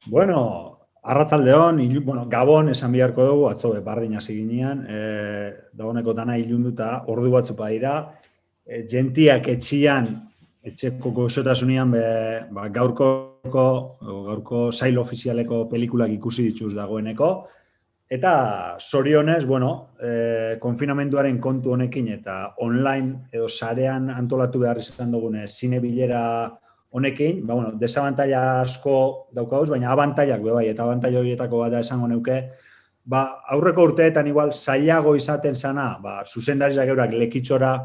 Bueno, arratsaldeon, Gabon esan biharko dugu, atzo bardin hasi ginean, dagoeneko dana ilunduta ordu batzuk badira, jentiak etxian, etxeko goxotasunian gaurko sail ofizialeko pelikulak ikusi dituz dagoeneko, eta zorionez, konfinamenduaren kontu honekin eta online edo sarean antolatu behar izan dugune zine bilera honekin, desabantaila asko daukauz, baina abantailak bai, eta abantaila horietako bat da esango neuke, aurreko urteetan igual zailago izaten zana, zuzendariak eurak lekitxora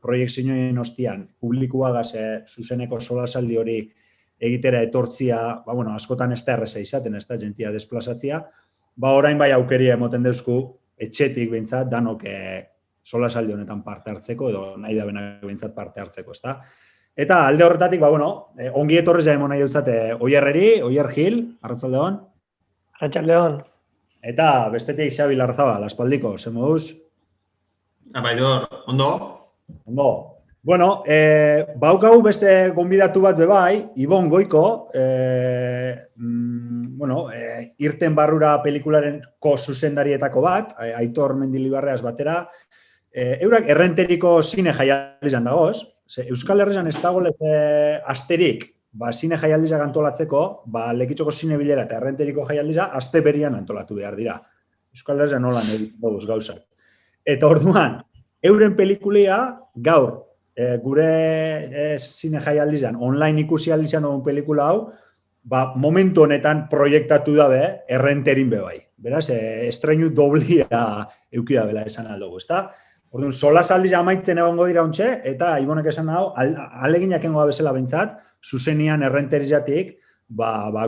proiektzioen ostian, publikuagaz zuzeneko solasaldi hori egitera etortzia, askotan ez da erreza izaten, ez da jentia desplazatzia, orain bai aukeria emoten deuzku, etxetik behintzat, danok solasaldi honetan parte hartzeko, edo nahi da benak behintzat parte hartzeko, ez da? Eta alde horretatik, ongi etorrez ja emon nahi dutzat Oier Gil, arratsaldeon. Arratsaldeon. Eta bestetik Xabi Larzaba, Laspaldiko, ze moduz? Abaidor, ondo? Ondo. Baukau beste gonbidatu bat bebai, Ibon Goiko, Irten barrura pelikulareko zuzendarietako bat, Aitor Mendilibarreaz batera, eurak errenteriko zine jaialdizan dagoz, Euskal Herrian ez dago asterik, zine jaialdizak antolatzeko, lekitxoko zine bilera eta errenteriko jaialdiza aste berian antolatu behar dira. Euskal Herrian nola nahi duguz gauzak. Eta orduan, euren pelikulia gaur, gure zine jaialdizan, online ikusi aldizan dugun pelikula hau, momentu honetan proiektatu dabe errenterin bebai. Beraz, estreinu doblia eukida bela esan aldugu, ezta? Orduan, solasaldiz amaitzen egongo dira ontxe, eta Ibonek esan hau, aleginak engoa bezala bintzat, zuzenian errenterizatik,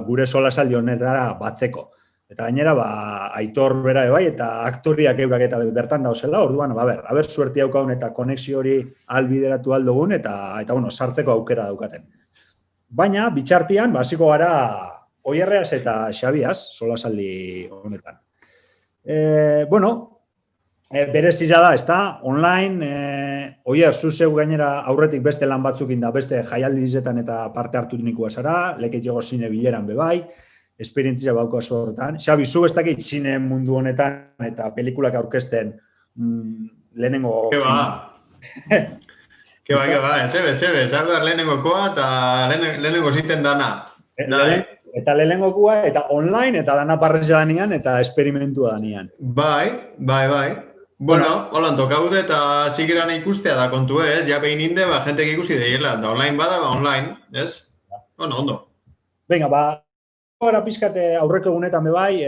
gure solasaldi honetara batzeko. Eta gainera, Aitor bera bai, eta aktoriak eurak eta bertan dauzela, orduan, aber suerti haukaun eta konexio hori albideratu aldogun, eta sartzeko aukera daukaten. Baina, bitxartian, hasiko gara Oierreaz eta Xabiaz, solasaldi honetan. Bereziza da, ez da, online, Oier, zuzeu gainera aurretik beste lan batzukin da, beste jaialdizetan eta parte hartu nikua zara, leketxego zine bileran bebai, esperientzia bauko horretan. Xabi, zu ez dakit zine mundu honetan eta pelikulak aurkezten lehenengo... Keba, eze, zardar lehenengokoa eta lehenengo ziten dana. Eta lehenengokoa, eta online, eta dana parreza danian, eta esperimentua danian. Bai. Bueno, holan tokaude eta zikiran ikustea da kontu ez, ja behin inde, jentek ikusi deiela, eta online bada, online, ez? Ondo. Venga, gara pizkate aurreko egunetan bebai,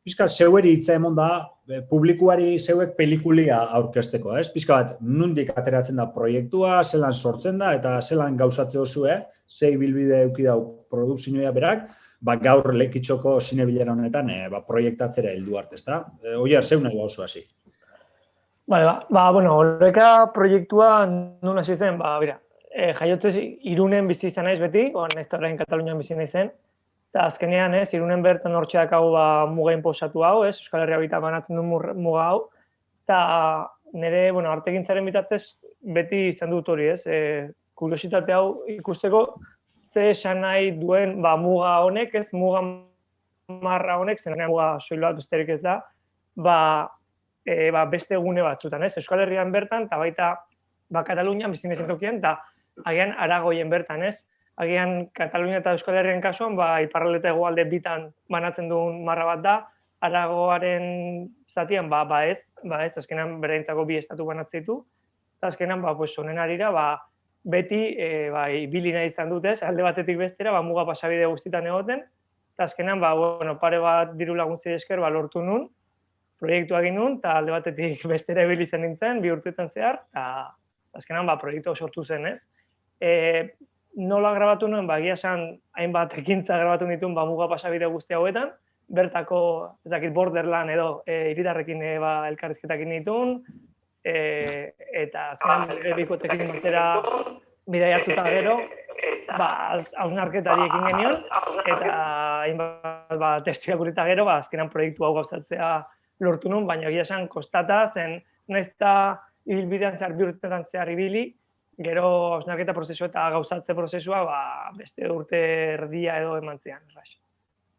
pizkat zeueri hitza emon da, publikuari zeuek pelikulia aurkezteko, ez? Pizka bat, nundik ateratzen da proiektua, zelan sortzen da, eta zelan gauzatzeo zue, zei bilbide eukidau produkzioa berak, gaur lekitxoko zine bilera honetan proiektatzera heldu arte, ezta? Oier, zeu nahi gauzu hasi? Horreka proiektua nun hasi zen, jaiotzez Irunen bizi izan naiz beti, nahiz eta orain Katalunian bizi naizen, eta azkenean, Irunen bertan hortxeak hau muga inposatu hau, Euskal Herria bita banatzen du muga hau, eta nire, artegintzaren bitartez beti izan dut hori, kuriositate hau ikusteko, ze esan nahi duen muga honek, muga marra honek, zenean muga soiloa besterik ez da, beste gune batzutan, Euskal Herrian bertan, eta baita Katalunian bizi naizen tokian, eta agian Aragoien bertan, agian Katalunia eta Euskal Herrian kasuan, iparralde eta hegoalde bitan banatzen duen marra bat da, Aragoaren zatian, ez, azkenan bereintzako bi estatu banatzeitu, eta azkenan, honen arira, beti ibili nahi izan dut, alde batetik bestera, muga pasabide guztitan egoten, eta azkenan, pare bat diru laguntzi esker, lortu nun, proiektua egin nun, eta alde batetik bestera ibili zen nintzen, 2 urteetan zehar, eta azkenan, proiektua sortu zen, ez. Nola grabatu nuen, egia esan, hainbat ekintza grabatu nituen, muga pasabide guzti hauetan, bertako, ez dakit, Borderland edo, hiritarrekin elkarrizketak egin nituen, eta azkenan, bikotekin batera bidai hartuta gero, hausnarketari ekin genion, eta hainbat testu irakurrita gero, azkenan proiektu hau gauzatzea lortu nuen, baina egia esan kostata, zen nahiz eta ibilbidean zehar 2 urteetan zehar ibili, gero hausnarketa prozesua eta gauzatze prozesua beste urte erdia edo eman zian.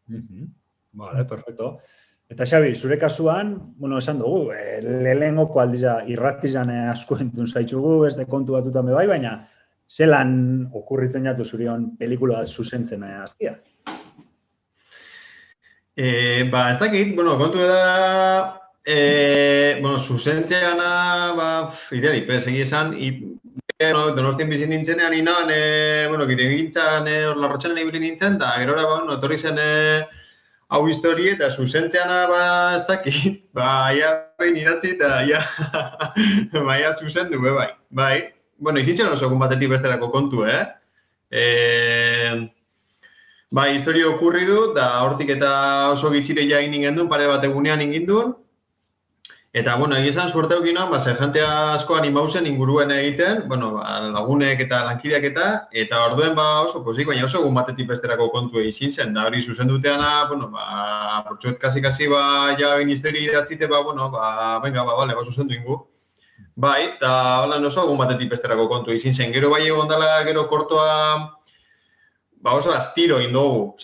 Vale, perfecto. Eta Xabi, zure kasuan, bueno, esan dugu, lehenengoko aldiza irratizan asko entzun zaitzugu, beste kontu batutan bai, baina zelan okurritzen jatu zurion pelikula zuzentzen aztia? Ez dakit, bueno, kontu da, zuzentzeana, ideari, egia esan, Donostien bizi nintzenean inan, gite gintzan, larrotxanen ibili nintzen, eta gerora, etorri zen hau historie, eta zuzentzeana, ez dakit, ia behin idatzi, eta ia zuzendu, bai. Bai, izintzen oso egun batetik besterako kontu, Bai, historia okurri du, da hortik eta oso gitxire ja egin gendun, pare bat egunean ingindun. Eta, egizan, suerte eukinoan, jentea asko animauzen inguruen egiten, lagunek eta lankideak eta orduen oso pozik, baina oso egun batetik besterako kontu egin zen, da hori zuzen duteana, portxuet kasi-kasi, ja egin historia idatzite, venga, zuzen du ingu. Bai, eta oso egun batetik besterako kontu egin zen, gero bai egon dela, gero kortoa, oso astiro indogu,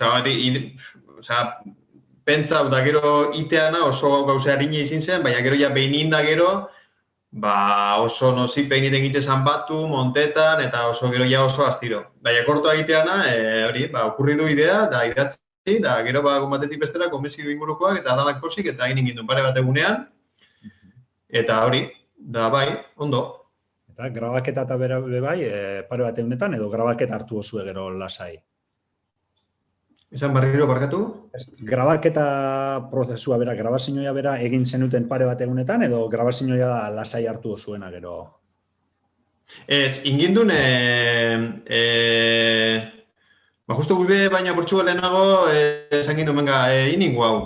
pentsau da gero iteana oso gauza harina izin zen, baina gero ja behin da gero, oso nozik behin iten gitzezan batu, montetan, eta oso gero ja oso astiro. Baina kortoa egiteana, hori, okurri du idea, da idatzi, da gero batetik bestera, konbezi du ingurukoak, eta danak posik, eta egin ingindun pare bat egunean, eta hori, da bai, ondo. Eta grabaketa eta bere bai, pare bat egunetan, edo grabaketa hartu osue gero lasai? Esan barriro barkatu? Grabaketa prozesua bera, grabazioa bera egin zenuten pare bat egunetan, edo grabazioa da lasai hartu zuena gero? Ez, ingindun, justu gude, baina portxua lehenago, esan gindun, venga, iningu hau.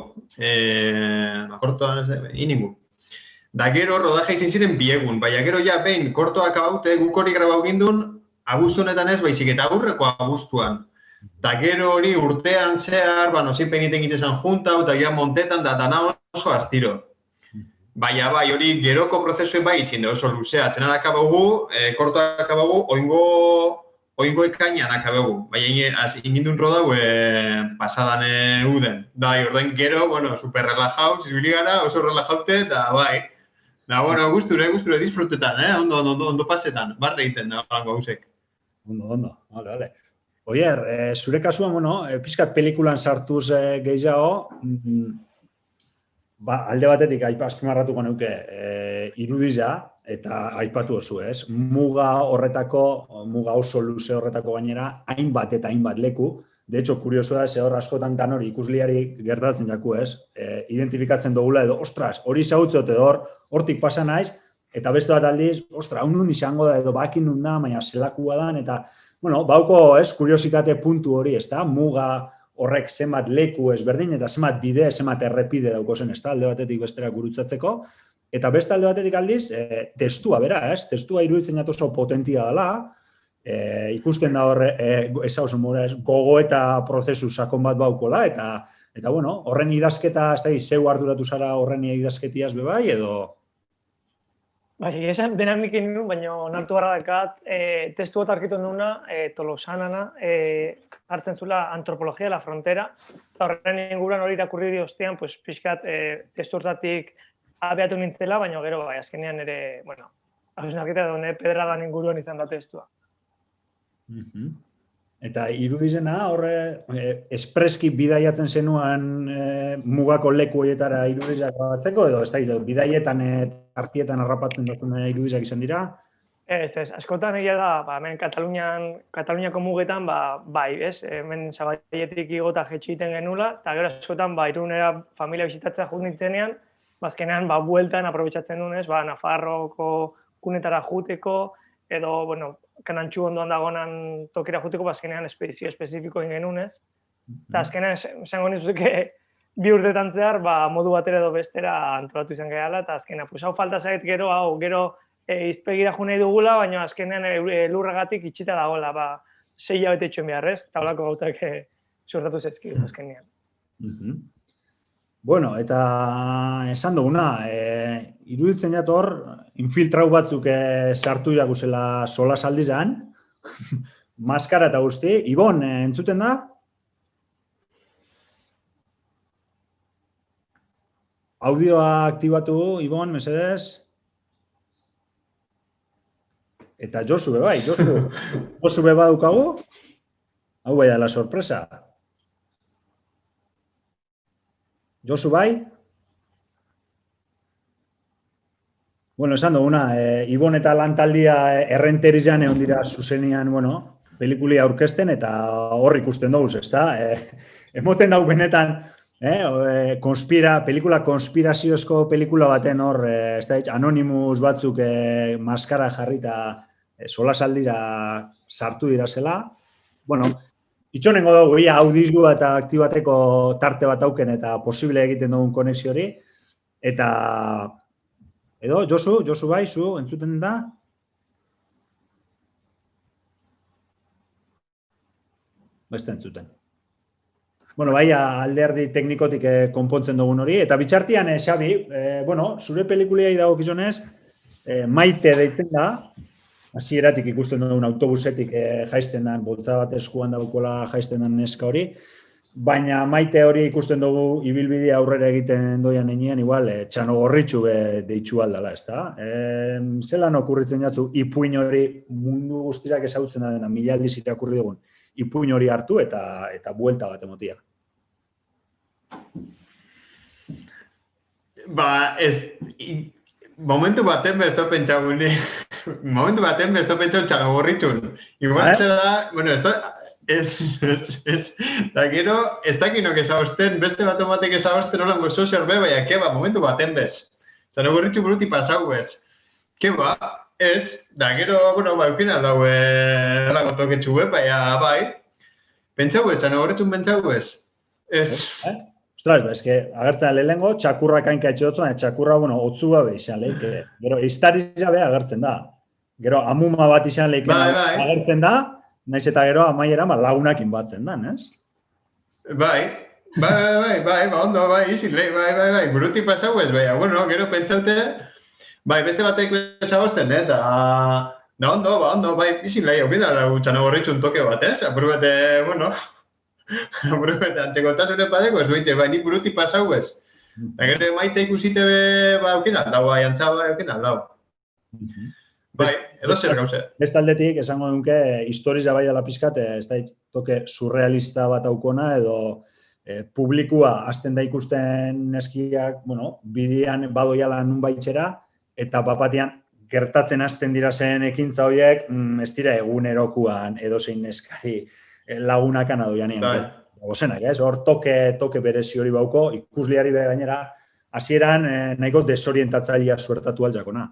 Kortoan, iningu. Da gero, rodaje izin ziren biegun, baina gero ja behin kortoak abaute, guk hori grabau gindun, abuztu honetan ez, baizik eta aurreko abuztuan. Eta gero hori urtean zehar, nozin peniten gitezan junta, eta ja montetan, da dana oso astiro. Baina bai, hori geroko prozesuen bai izin da oso luzea. Atzenan akabagu, kortoak akabagu, oingo ekainan akabagu. Baina ingindun rodau pasadan uden. Bai, ordein gero, super relajau, zizbili gara, oso relajaute, eta bai. Da, gusture, disfrutetan, ondo pasetan, barre egiten da, gauzek. Ondo, vale. Oier, zure kasuan, pixkat pelikulan sartuz gehiago, alde batetik azpimarratuko neuke irudiza eta aipatu oso, ez? Muga oso luze horretako gainera, hainbat eta hainbat leku. De hecho, kurioso da, hor askotan dan hori ikusliari gertatzen jaku, ez? Identifikatzen dugula edo, ostras, hori zautzot edo hortik pasa naiz, eta beste bat aldiz, ostra, hau nun izango da edo bakin nun da, baina zelakua dan, eta bauko, kuriositate puntu hori, ez da, muga horrek zenbat leku ezberdin, eta zenbat bide, zenbat errepide dauko zen, ez da, alde batetik bestera gurutzatzeko, eta beste alde batetik aldiz, testua bera, ez? Testua iruditzen jato oso potentia dela, ikusten da horre, gogo eta prozesu sakon bat baukola, eta horren idazketa, ez da, zeu arduratu zara horren idazketiaz bebai, edo... Bai, esan, denak nik egin nuen, baina onartu gara dakat, testu bat arkitu nuna, Tolosanana, hartzen zula Antropologia de la Frontera, eta horren inguruan hori irakurri diostean, pixkat testu hortatik abiatu nintzela, baina gero, azkenean ere, hausnarketa edo pedradan inguruan izan da testua. Eta irudizena horre espreski bidaiatzen zenuan mugako leku horietara irudizak grabatzeko, edo ez da, bidaietan artietan harrapatzen duzun irudizak izan dira? Ez, askotan egia da, hemen Kataluniako mugetan, bai, ez? Hemen Zaballetik igota jetxe egiten genula, eta gero askotan, irunera familia bizitatzea jut nintzenean, azkenean, bueltan aprobetxatzen duen, ez? Nafarroko kunetara juteko, edo, Kanantxu ondoan dagoenan tokira juteko, azkenean espedizio espezifiko egin genunez. Eta azkenean, esango nizuke, bi urtetan zehar, modu batera edo bestera antolatu izan gehala, eta azkenean, hau falta zait gero, izpegira jo nahi dugula, baina azkenean lurragatik itxita dagoela, 6 hilabete itxoen beharrez, eta holako gauzak suertatu zezkidu azkenean. Bueno, eta esan duguna, iruditzen jator, infiltrau batzuk sartu iraguzela solas aldizan, maskara eta guzti. Ibon, entzuten da? Audioa aktibatu, Ibon, mesedez. Eta Josu be bai, Josu be badukagu. Hau bai da la sorpresa. Josu bai. Bueno, esan duguna, Ibon eta lantaldia errenterizan egon dira zuzenian, bueno, pelikulia aurkezten eta hor ikusten dugu, ezta? Emoten dau benetan, pelikula konspiraziozko pelikula baten hor, ez da, Anonymous batzuk maskara jarrita solasaldira sartu dira zela. Bueno, itxonengo dugu, ia audizua eta aktibateko tarte bat auken eta posible egiten dugun konexio hori. Eta, edo, Josu bai, zu, entzuten da? Beste entzuten. Bueno, bai, alderdi teknikotik konpontzen dugun hori. Eta bitxartian, Xabi, bueno, zure pelikuliai dagokizunez, Maite deitzen da, hasieratik ikusten dugun autobusetik jaisten den, boltsa bat eskuan daukola jaisten den neska hori, baina Maite hori ikusten dugu ibilbidea aurrera egiten doian heinean, igual, Txanogorritxu deitxu aldala, ez da? Zelan okurritzen jatzu, ipuin hori mundu guztiak ezagutzen da dena, mila aldiz irakurri dugun, ipuin hori hartu eta buelta bat emotia. Ba, momentu baten besto pentsau Txanogorritxun. Igual zera, bueno, da gero, ez dakinok ezagusten, beste bat omatek ezagusten holango sozial baina, keba, momentu baten bez. Txanogorritxu buruti pasau bez. Keba, ez, da gero, bueno, eukin aldau lago toketxu baina, bai. Pentsau ez, Txanogorritxun pentsau ez. Ez. Ostras, eske, agertzen lehenengo, txakurra kainka etxeotzen, txakurra, bueno, otzu gabe izan lehik. Gero, iztariza beha agertzen da. Gero, amuma bat izan lehik agertzen da, naiz eta gero, amaiera lagunakin batzen da, ez? Bai, ondo, izin lehi, bai, buruti pasau ez, bai, bueno, gero pentsaute, bai, beste batek bezagozten, eta, da ondo, bai, izin lehi, okida, Txanogorritxun toke bat, ez? Apurubete, bueno, antxekotasune padeko ez duitxe, bai, nik buruti pasau ez. Da gero emaitza ikusite aukin aldau, aiantzaba aukin aldau. Bai, edo zer gauze. Beste aldetik, esango nuke, historiza bai dela pizkat, ez da, toke surrealista bat aukona, edo publikua hasten da ikusten neskiak, bueno, bidean badoiala nun baitxera, eta papatian gertatzen hasten dira zen ekintza horiek, ez dira egunerokuan edozein neskari lagunakan adoianean. Gozenak, ez? Hor toke berezi hori bauko, ikusliari be gainera, hasieran nahiko desorientatzailea suertatu altzakona.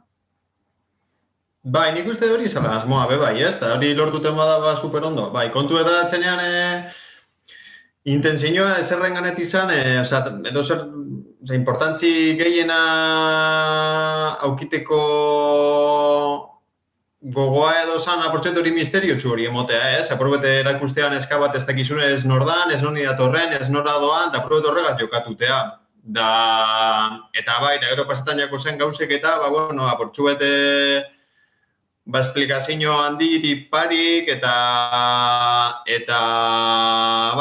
Bai, nik uste hori zela asmoa, bai, ez? Eta hori lortuten bada super ondo. Bai, kontu eta txenean intentzioa ezerren ganet izan, edo zer, importantzi gehiena aukiteko gogoa edo zan aportxetu hori misteriotxu hori emotea, ez? Aprobete erakustean eska bat ez dakizune ez nordan, ez noni datorren, ez nora doan, eta aprobete horregaz jokatutea. Eta bai, da gero pasetan jako zen gauzek eta, bueno, aportxu bete esplikazio handi parik eta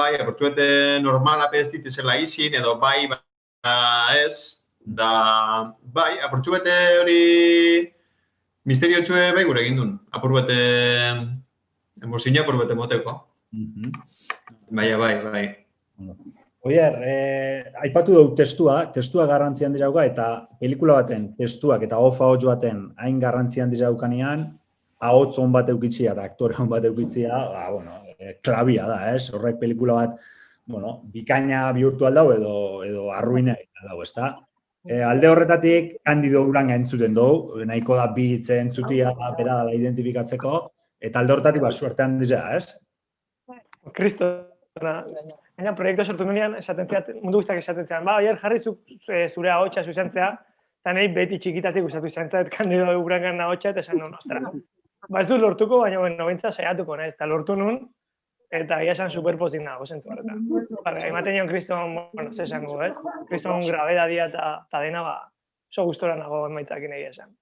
bai, aportxu bete normala pestit ezela izin, edo bai, ez, da, bai, aportxu bete hori misterio txue bai gure egin duen, apur bete emozina, apur bete moteko. Bai. Oier, aipatu dugu testua garrantzi handi dauka, eta pelikula baten testuak eta ahots baten hain garrantzi handi daukanean, ahots on bat eukitzia eta aktore on bat eukitzia, bueno, klabia da, ez? Horrek pelikula bat, bueno, bikaina bihurtu aldau edo arruina aldau, ez da? Alde horretatik, Candido Uranga entzuten dugu, nahiko da bi hitze entzutia bera dela identifikatzeko, eta alde horretatik suertean dira, ez? Kristo, baina proiektu sortu nunean, mundu guztiak esaten zean, oier jarri zure ahotsa zuzentzea, eta nahi beti txikitatik usatu izantzea, Candido Urangan ahotsa, eta esan nun, ostra. Ez du lortuko, baina bentsa saiatuko, eta lortu nun, eta ia esan superpozik nago, zentzu horretan. Ematen nion Kriston, bueno, zesango, ez? Kriston grabedadia eta dena, oso gustora nago emaitzakin egia esan.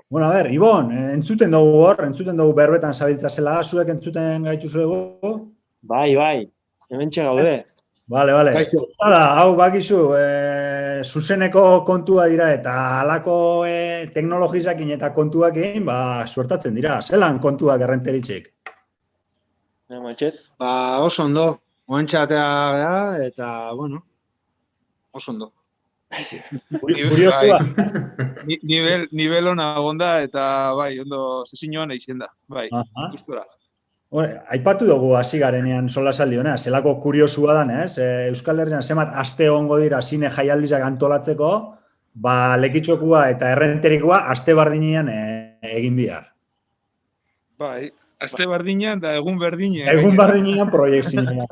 Bueno, a ver, Ibon, entzuten dugu berbetan zabiltza zela, zuek entzuten gaitu zuego? Bai, hementxe gaude. Bale. Hau bakizu, zuzeneko kontua dira eta halako teknologizakin eta kontuakin, suertatzen dira. Zelan kontuak errenteritxik? Matxet? Oso ondo. Oantxatea gara eta, bueno, oso ondo. Kuriotua. Nivel ona gonda eta bai, ondo sesiñoan eixen da. Bai, gustura. Aipatu dugu hasi garenean solasaldi hona, zelako kuriosua dan, ez? Euskal Herrian zenbat aste egongo dira zine jaialdizak antolatzeko, lekitxokua eta errenterikoa aste bardinean egin bihar. Bai, aste bardinean da egun berdinean. Egun bardinean proiektzioa.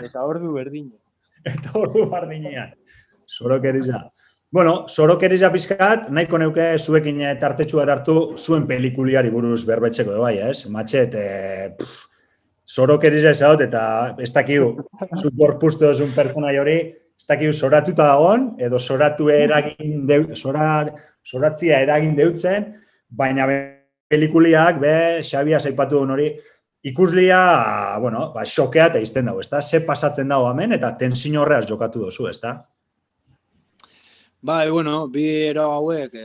Eta ordu berdinean. Eta ordu bardinean. Sorokeriza. Bueno, sorokeriza pizkat, nahiko neuke zuekin tartetxua hartu zuen pelikuliari buruz berbetxeko, bai, ez? Matxet, sorokeriza ez dut, eta ez dakiu, zut gorpuztu duzun pertsonai hori, ez dakiu soratuta dagoen, edo soratzia eragin deutzen, baina pelikuliak, Xabia zaipatu duen hori, ikuslia, bueno, xokea eta izten dago, ez da? Ze pasatzen dago hemen, eta tensio horreaz jokatu duzu, ez da? Bai, bueno, bi ero hauek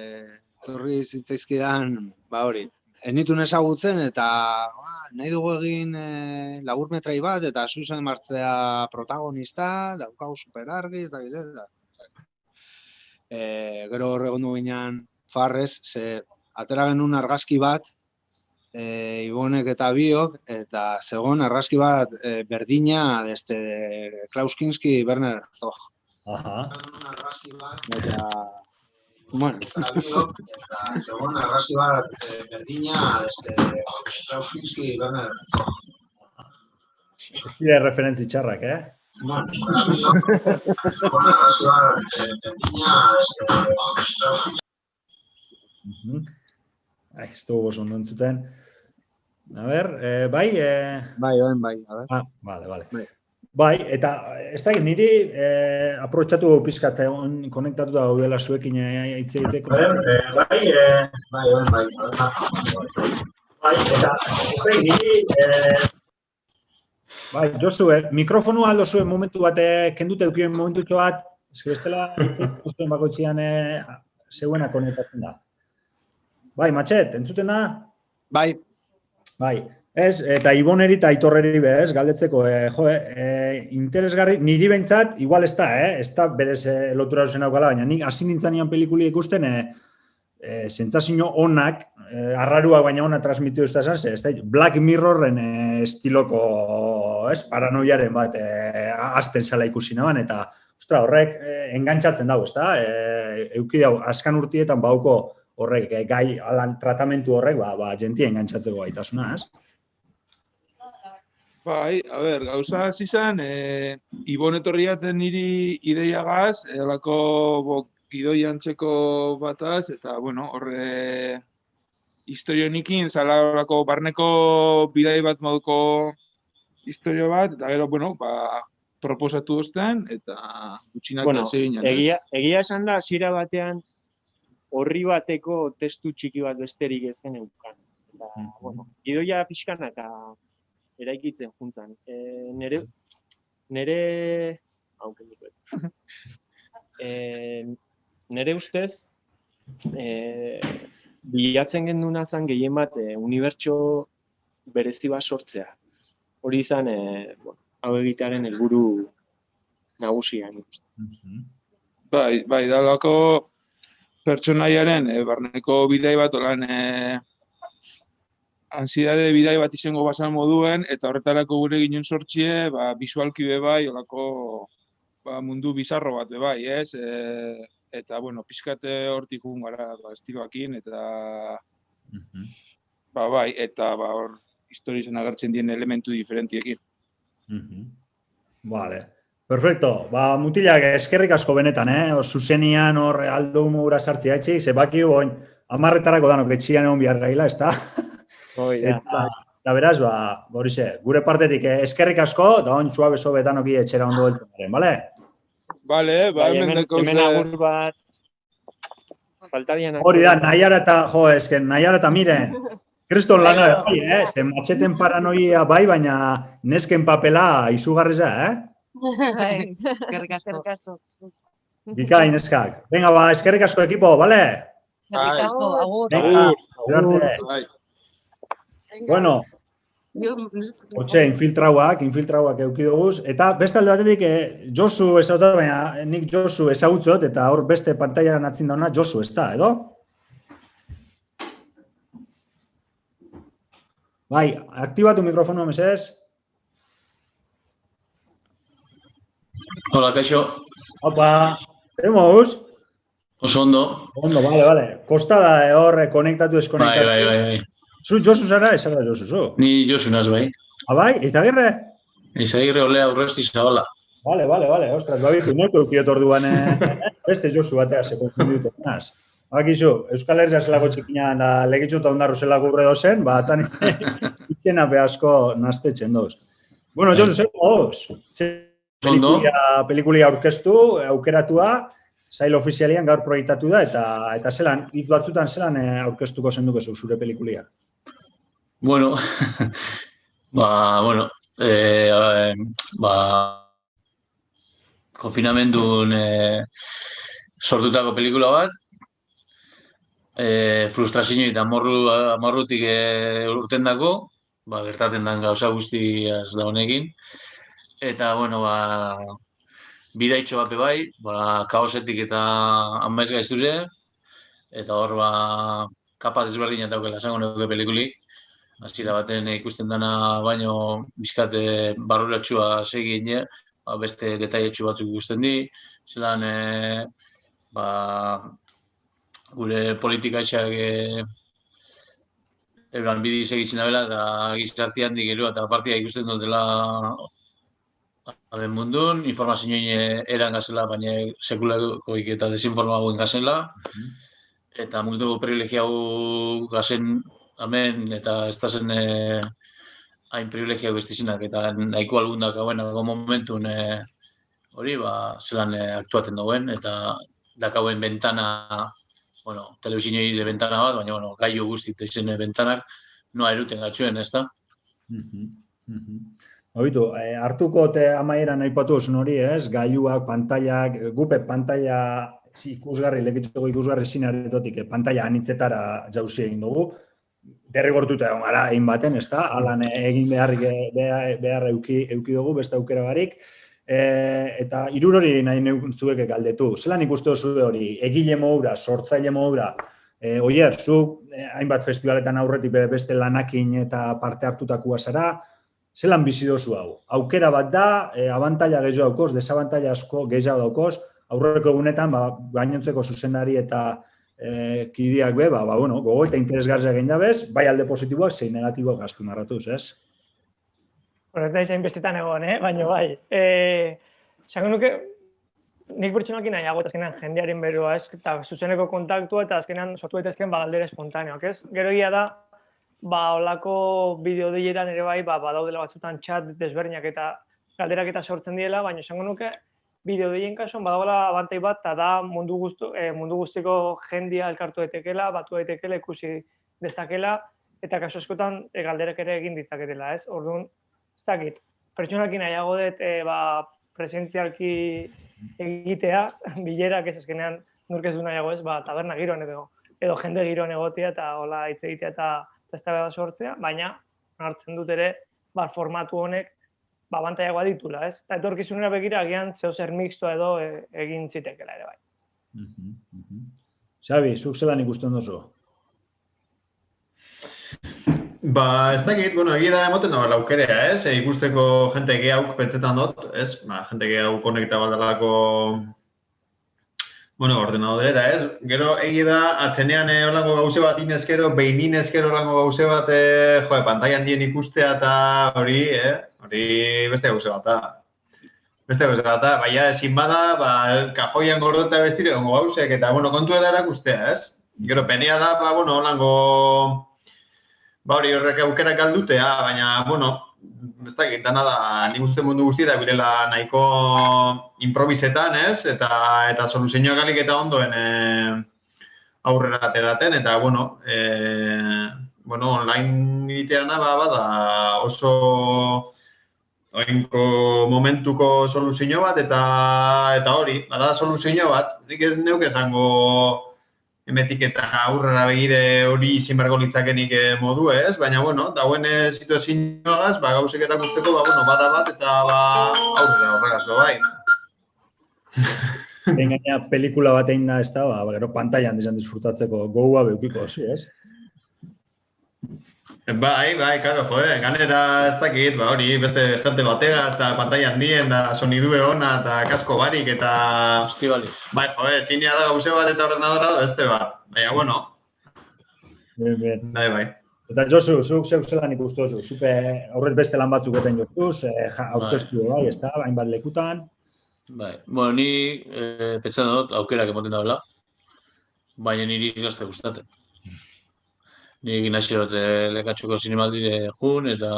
torri zitzaizkidan, hori, enitun ezagutzen eta nahi dugu egin laburmetrai bat eta zuzen martzea protagonista, daukau superargi, ez da. Gero horregondu ginean farrez, ze atera genuen argazki bat, Ibonek eta biok, eta zegoen argazki bat berdina desde Klaus Kinski, Werner Herzog. Aha. Eta, bueno, eta biok, eta segon argazki bat berdina, Klaus Kinski, Werner Herzog. Zire referentzi txarrak, Bueno, eta biok, eta segon argazki bat berdina, Klaus Kinski. Ez dugu oso ondo entzuten. A ber, bai? Bai, a ver. Bale. Bai, eta ez da, niri aprobetxatu pizkat konektatuta gaudela zuekin hitz egiteko. Bai, eta ez da, niri... Bai, Josu, mikrofonua aldo zuen momentu bat, kendute dukien momentutxo bat, eski bestela hitz egiten bakoitzian zeuena konektatzen da. Bai, Matxet, entzuten da? Bai. Ez, eta Iboneri eta Aitorreri bez, galdetzeko, interesgarri, niri behintzat, igual ez da berez lotura duzen aukala, baina nik hasi nintzanian pelikuli ikusten, sentsazio onak, arraruak baina ona transmitiu ez da, ez da, Black Mirrorren estiloko, paranoiaren bat, azten zela ikusi naban, eta, ostra, horrek engantzatzen dago, ez da, euki dago, azkan urtietan bauko horrek, gai, alan tratamentu horrek, jentia engantzatzeko gaitasuna, ez? Bai, a ber, gauza zizan, Ibon etorriaten niri ideiagaz, alako gidoi antzeko bataz, eta, bueno, horre historionikin, zalako barneko bidai bat moduko historio bat, eta gero, bueno, proposatu ostean, eta gutxinak segin. Egia esan da, zira batean, horri bateko testu txiki bat besterik ez zen eukan. Eta, bueno, gidoia pixkana eta eraikitzen juntzan. Nere ustez, bilatzen genduna zen gehien bat unibertso berezi bat sortzea. Hori izan, hau egitearen helburu nagusian. Bai, dalako pertsonaiaren barneko bidai bat olan ansiedade bidai bat izango basan moduen, eta horretarako gure ginen sortxie, bisualki bebai, olako mundu bizarro bat bebai, ez? Eta, bueno, pixkate hortik jugun gara estiloakin, eta bai, eta hor historizan agertzen dien elementu diferentiekin. Vale. Perfecto. Mutilak, eskerrik asko benetan, zuzenian hor aldo humura sartzea etxik, zebaki oin, 10 danok etxian egon behar gaila, ez da? Eta beraz, horixe, gure partetik eskerrik asko, da hon txua beso betanoki etxera ondo beltzen garen, bale? Bale, hemen agur bat, faltabian... Hori da, nahiara eta miren, kriston lana bai, zen matxeten paranoia bai, baina nesken papela izugarreza, Eskerrik asko. Bikain, eskak. Venga, ba, eskerrik asko ekipo, bale? Eskerrik asko, agur. Venga, Agur. arte. Bai. Bueno, hortxe, infiltrauak eduki duguz. Eta beste alde batetik, Josu ezagutzen, baina nik Josu ezagutzot, eta hor beste pantailan atzin dauna Josu, ez da, edo? Bai, aktibatu mikrofonoa, mesedez. Hola, kaixo. Opa, tenemos. Oso ondo. Ondo, vale. Kostada hor konektatu, deskonektatu. Bai. Zu Josu zara, ez zara Josu, zu? Ni Josu naz, bai. Bai, Izagirre? Izagirre olea urresti zabala. Vale, ostras, babitu, neko eukiot orduan, beste Josu batea, konfunditu naz. Bakizu, Euskal Herria zelako txikinan da legitxuta ondarru zelako urre dozen, atzan itxena asko naztetzen doz. Bueno, Josu, zer goz? Pelikulia aurkeztu, aukeratua, sail ofizialian gaur proiektatu da, eta zelan, hitz batzutan zelan aurkeztuko zenduko zure pelikulia? Bueno, konfinamendun sortutako pelikula bat, frustrazio eta amorrutik urten dako, gertaten den gauza guztiaz da honekin, eta, bidaitxo bat bai, kaosetik eta amaiz gaiztuze, eta hor, kapa desberdinak daukela esango nuke pelikulik. Hasiera baten ikusten dana baino bizkate barruratxua segin, beste detailetxu batzuk ikusten di, zelan gure politikaixak euran bidi segitzen dabela eta gizarti handik gero eta partia ikusten dutela aben mundun, informazioin eran gazela, baina sekulako eta desinformagoen gazela, eta mundu privilegiago gazen hemen, eta ez da zen hain privilegiago iztizinak, eta nahiko algundak hauen momentun hori, zelan aktuaten dauen, eta dakauen bentana, telebizinoi de bentana bat, baina gaio guztit izen bentanak, noa eruten gatxuen, ez da? Oitu, hartuko amaieran aipatu zuen hori, ez? Gailuak, pantailak, gupe pantaila ikusgarri, lekitzeko ikusgarri zinaretotik, pantaila anitzetara jauzi egin dugu. Derrigortuta egon gara egin baten, ez da? Alan egin behar euki dugu, beste aukera barik. Eta irur hori nahi zuek galdetu. Zelan ikustu zure hori? Egile moura, sortzaile moura. Oier, zu hainbat festivaletan aurretik beste lanakin eta parte hartutakua zara. Zelan bizi dozu hau? Aukera bat da, abantaila gehiago daukoz, desabantaila asko gehiago daukoz, aurreko egunetan gainontzeko zuzendari eta kidiak gogo eta interesgarria egin dabez, bai alde positiboak, zein negatiboak gaztu marratuz, ez? Ez da izan bestetan egon, baina bai. Zango nuke, nik pertsonakin nahiago, eta azkenean jendearen berua, ez? Eta zuzeneko kontaktua, eta azkenean sortu daitezkeen galdera espontaneoak, ez? Gero egia da, olako bideo dietan ere bai, badaudela batzutan txat desberdinak eta galderak eta sortzen diela, baina esango nuke, bideo dien kasuan badagoela abantai bat, eta da mundu guztiko jendia elkartu daitekela, batu daitekela, ikusi dezakela, eta kasu askotan galderak ere egin ditzaketela, ez? Orduan, zakit, pertsonakin nahiago dut presentzialki egitea, bilerak ez azkenean nurkez du nahiago ez, taberna giroan edo jende giroan egotea, eta hola hitz egitea eta eztabaida sortzea, baina hartzen dut ere formatu honek bantaiagoa ditula, ez? Eta etorkizunera begira agian zeozer mixtoa edo egin zitekela ere bai. Xabi, zuk zelan ikusten duzu? Ez dakit, egia da emoten da laukerea, ez? Ikusteko jente gehiago pentsetan dut, ez? Jente gehiago konekta baldalako ordenadorera, ez? Gero egi da, atzenean holango gauze bat inezkero, behin inezkero holango gauze bat, pantailan dien ikustea eta hori beste gauze bat da. Baina ezin bada, kajoian gordota bestire gongo gauzek, eta kontu edara ikustea, ez? Gero penea da, holango, hori horrek aukerak galdutea, baina, ez dakit, dana da, nik uste mundu guztia bilela nahiko improvisetan, ez? Eta soluzioa galik eta ondoen aurrera ateraten, eta, online egiteana bada oso oinko momentuko soluzio bat, eta hori, bada soluzio bat, nik ez neuk esango emetik eta aurrera begire hori izin bergo litzakenik modu ez, baina, bueno, dauen situazioagaz, gauzek erakusteko, bada bat, eta aurrera horregazko bai. Gaina pelikula bat egin da, ez da, gero pantailan dizan disfrutatzeko gogoa beukiko, ez? Bai, karo, ganera ez dakit, hori, beste jente batega, eta pantaila handien, da sonidue ona, eta kasko barik, eta... Festivali. Bai, zinea da gauze bat eta ordenadora da beste bat. Baina, bueno. Bai. Eta Josu, zuk zeu zelan ikustu zu, zupe aurrez beste lan batzuk eten jokuz, aurkeztu bai, ez da, hainbat lekutan. Bai, bueno, ni pentsan dut aukerak emoten daula, baina niri gazte gustaten. Ni egin hasi dut lekatxoko zinemaldire jun, eta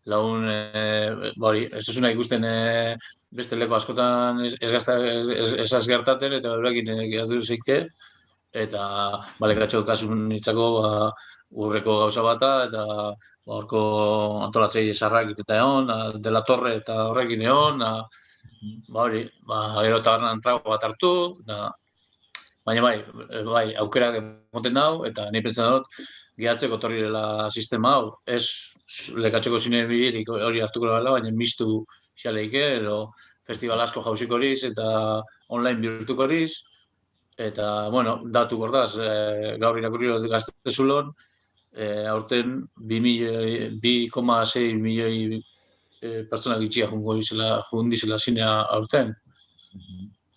lagun, ez duzuna ikusten beste leko askotan ez gertaten, eta horrekin gertatu zeike, eta lekatxoko kasun nitzako urreko gauza bata, eta horko antolatzei esarrak eta egon, de la Torre eta horrekin egon, gero tabernan trago bat hartu, baina bai, aukerak emoten dau, eta nahi pentsan dut, gehatzeko torri dela sistema hau, ez lekatxeko zine bidetik hori hartuko dela, baina mistu xaleike, edo festival asko jausik horiz, eta online bihurtuko horiz, eta, bueno, datu gordaz, gaur irakurri dut Gaztezulon, aurten 2,6 milioi pertsona gitxia jundizela zinea aurten.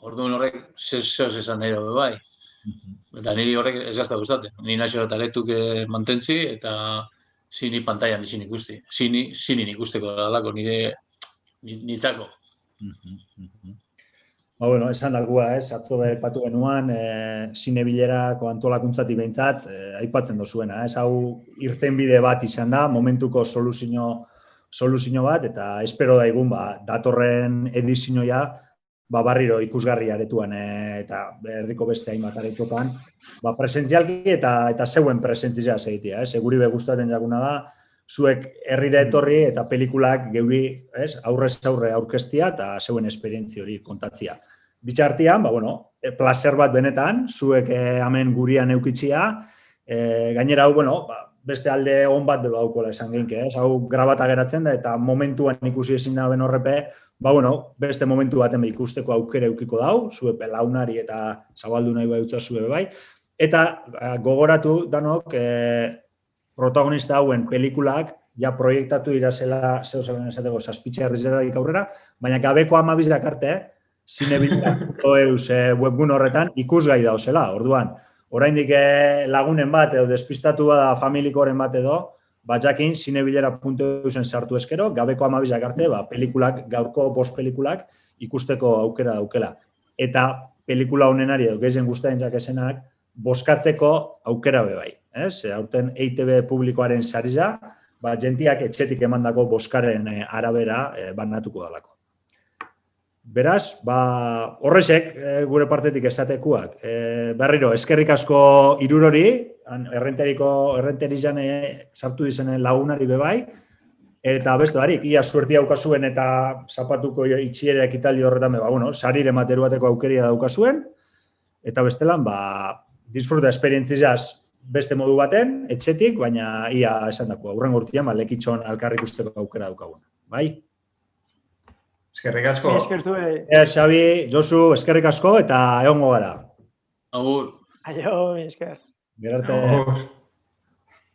Orduan horrek zehoz esan nahi dago bai. Eta niri horrek ez gazta gustaten. Ni naixo eta letuk mantentzi eta zini pantailan dizin ikusti. Zinin ikusteko dalako nitzako. Bueno, esan dagua, atzo patu genuan, zinebilerako antolakuntzatik behintzat, aipatzen dozuena, hau irtenbide bat izan da, momentuko soluzio bat, eta espero daigun, datorren edizioa, barriro ikusgarri aretuan, eta herriko beste hainbat aretokan, presentzialki eta zeuen presentzia egitea, guri be gustaten jaguna da, zuek herrira etorri eta pelikulak geuri aurrez aurre aurkeztia eta zeuen esperientzia hori kontatzia. Bitxartian, placer bat benetan, zuek hemen gurian eukitzia, gainera hau, beste alde on bat bebaukola esan genke, hau grabata geratzen da eta momentuan ikusi ezin da ben horrepe, beste momentu baten ikusteko aukera eukiko dau, zuepe launari eta zabaldu nahi behutza zue bai, eta gogoratu danok protagonista hauen pelikulak ja proiektatu irazela zeuzaben esateko zazpitxe herrizetatik aurrera, baina gabeko 12 arte, zinebilak.eus webgun horretan ikusgai dauzela, orduan, oraindik lagunen bat edo despistatu da familikoren bat edo, jakin zinebilera.eusen sartu eskero, gabeko 12 arte, pelikulak, gaurko bost pelikulak ikusteko aukera daukela. Eta pelikula honenari edo gehien guztaren jakesenak, boskatzeko aukera bebai. Aurten EITB publikoaren sariza, jentiak etxetik emandako boskaren arabera banatuko dalako. Beraz, horrexek gure partetik esatekuak. Berriro, eskerrik asko irurori, errenterizan sartu dizenen lagunari bebai, eta beste barik, ia suertia daukazuen eta zapatuko itxiere ekitaldi horretan, sarire materu bateko aukeria daukazuen, eta bestelan, disfruta esperientziaz beste modu baten, etxetik, baina ia esan dako, aurren gurtian, lekitxon alkarrik usteko aukera daukagun. Bai? Eskerrik asko. Xabi, Josu, eskerrik asko eta egongo gara. Agur. Aio, esker. Gerarte.